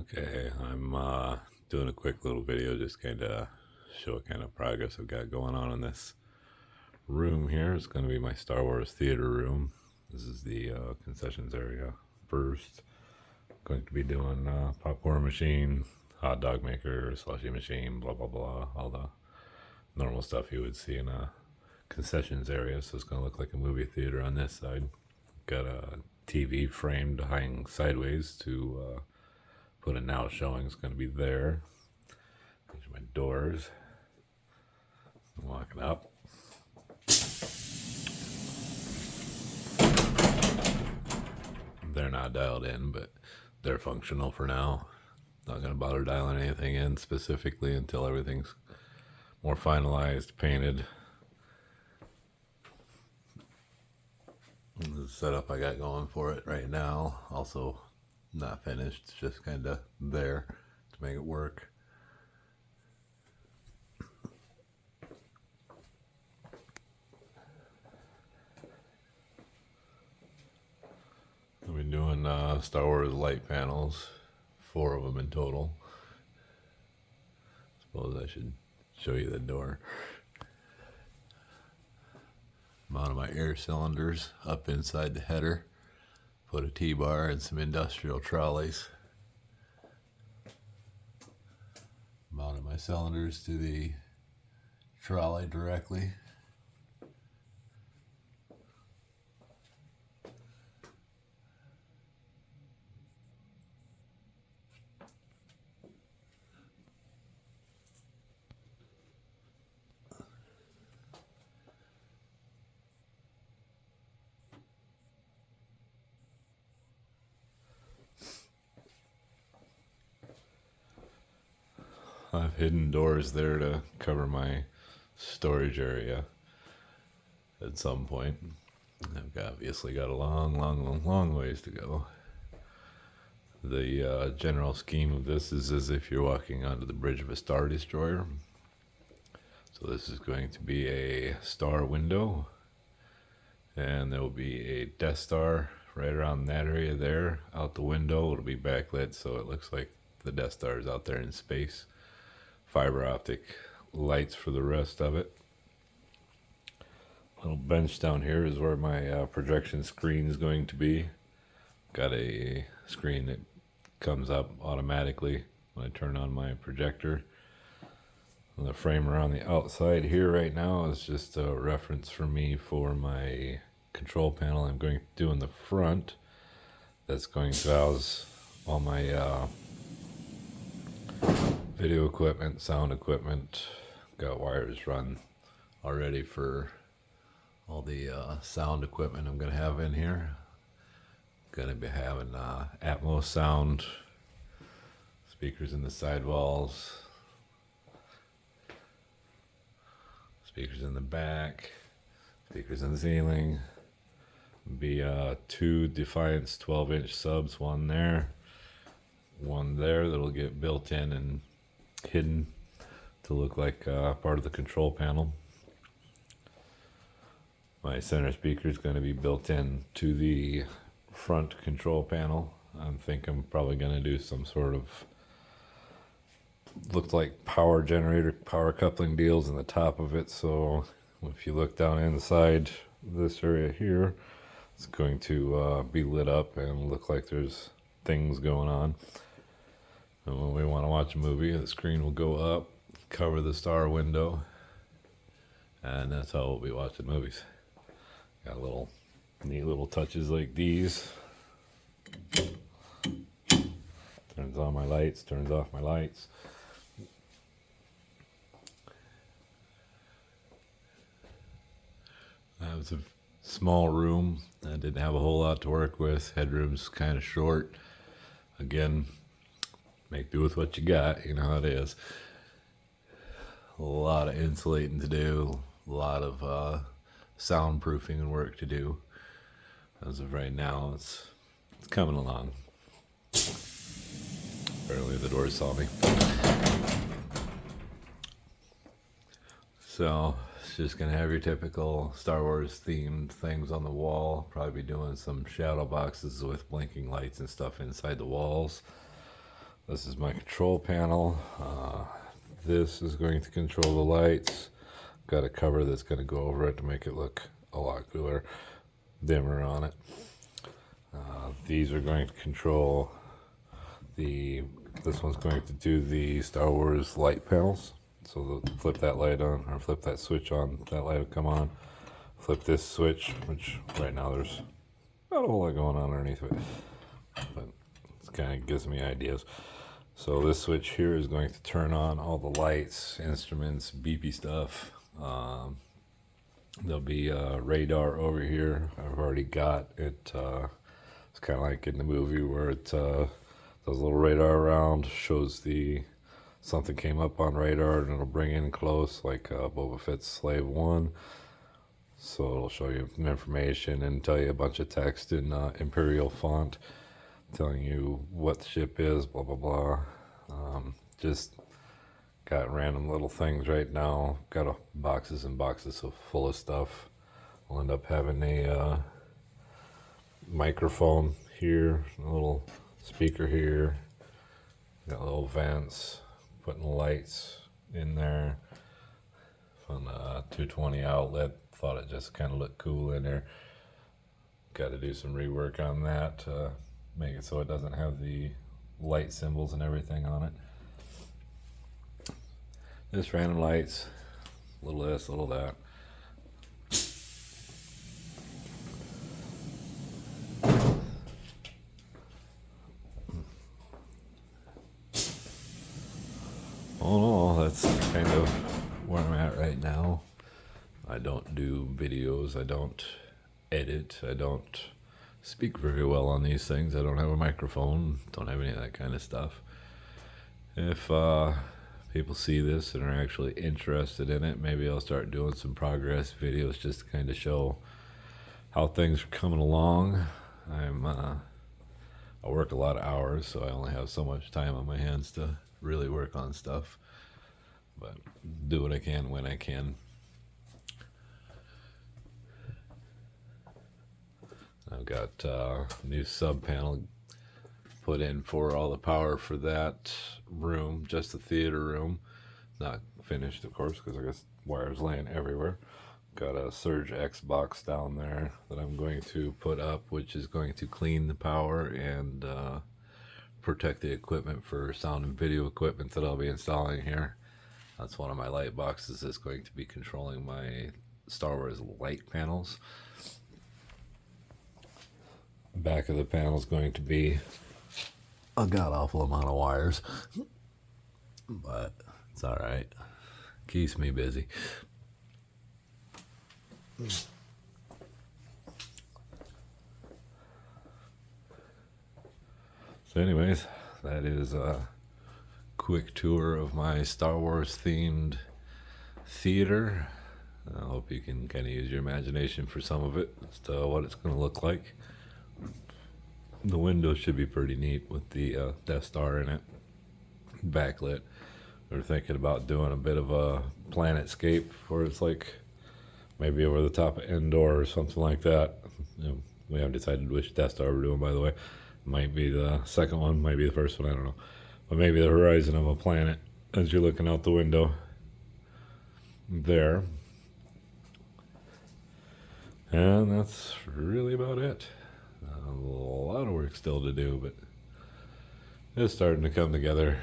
Okay, I'm doing a quick little video just kind of show what kind of progress I've got going on in this room here. It's going to be my Star Wars theater room. This is the concessions area first. Going to be doing popcorn machine, hot dog maker, slushy machine, blah blah blah, all the normal stuff you would see in a concessions area. So it's going to look like a movie theater on this side. Got a TV framed hanging sideways to put a now showing is going to be there. These are my doors. I'm walking up. They're not dialed in, but they're functional for now. Not going to bother dialing anything in specifically until everything's more finalized, painted. This is the setup I got going for it right now. Also not finished, it's just kind of there to make it work. I've been doing Star Wars light panels, 4 of them in total. Suppose I should show you the door. Mounted my air cylinders up inside the header. Put a T-bar and some industrial trolleys. Mounted my cylinders to the trolley directly. I've hidden doors there to cover my storage area at some point. I've obviously got a long ways to go. The general scheme of this is as if you're walking onto the bridge of a Star Destroyer. So this is going to be a star window, and there will be a Death Star right around that area there. Out the window, it'll be backlit, so it looks like the Death Star is out there in space. Fiber optic lights for the rest of it. Little bench down here is where my projection screen is going to be. Got a screen that comes up automatically when I turn on my projector. And the frame around the outside here right now is just a reference for me for my control panel I'm going to do in the front. That's going to house all my video equipment, sound equipment. Got wires run already for all the sound equipment I'm going to have in here. Going to be having Atmos sound, speakers in the sidewalls, speakers in the back, speakers in the ceiling. Be 2 Defiance 12-inch subs, one there, one there that'll get built in and hidden to look like part of the control panel. My center speaker is going to be built in to the front control panel. I think I'm probably going to do some sort of looked like power generator, power coupling deals in the top of it. So if you look down inside this area here, it's going to be lit up and look like there's things going on. And when we want to watch a movie, the screen will go up, cover the star window, and that's how we'll be watching movies. Got little neat little touches like these. Turns on my lights, turns off my lights. That was a small room. I didn't have a whole lot to work with. Headroom's kind of short. Again, make do with what you got. You know how it is. A lot of insulating to do. A lot of soundproofing and work to do. As of right now, it's coming along. Apparently the doors saw me. So it's just gonna have your typical Star Wars themed things on the wall. Probably be doing some shadow boxes with blinking lights and stuff inside the walls. This is my control panel. This is going to control the lights. Got a cover that's going to go over it to make it look a lot cooler, dimmer on it. These are going to control this one's going to do the Star Wars light panels. So they'll flip that light on, or flip that switch on, that light will come on. Flip this switch, which right now there's not a whole lot going on underneath it, but it kind of gives me ideas. So this switch here is going to turn on all the lights, instruments, beepy stuff. There'll be a radar over here. I've already got it. It's kind of like in the movie where it does a little radar around, shows something came up on radar, and it'll bring in close, like Boba Fett's Slave 1. So it'll show you some information and tell you a bunch of text in Imperial font, telling you what the ship is, blah, blah, blah. Just got random little things right now. Got boxes and boxes full of stuff. I'll end up having a microphone here, a little speaker here. Got little vents, putting lights in there. From a 220 outlet. Thought it just kind of looked cool in there. Got to do some rework on that. Make it so it doesn't have the light symbols and everything on it. Just random lights, little this, little that. Oh no, that's kind of where I'm at right now. I don't do videos, I don't edit, I don't speak very well on these things. I don't have a microphone, don't have any of that kind of stuff. If people see this and are actually interested in it, maybe I'll start doing some progress videos just to kind of show how things are coming along. I work a lot of hours, so I only have so much time on my hands to really work on stuff, but do what I can when I can. I've got a new sub panel put in for all the power for that room, just the theater room. Not finished, of course, because I guess wires laying everywhere. Got a Surge X box down there that I'm going to put up, which is going to clean the power and protect the equipment for sound and video equipment that I'll be installing here. That's one of my light boxes that's going to be controlling my Star Wars light panels. Back of the panel is going to be a god-awful amount of wires, but it's all right. Keeps me busy. So anyways, that is a quick tour of my Star Wars themed theater. I hope you can kind of use your imagination for some of it as to what it's going to look like. The window should be pretty neat with the Death Star in it, backlit. We're thinking about doing a bit of a planetscape where it's like maybe over the top of Endor or something like that. You know, we haven't decided which Death Star we're doing, by the way. Might be the second one, might be the first one, I don't know. But maybe the horizon of a planet as you're looking out the window there. And that's really about it. A lot of work still to do, but it's starting to come together.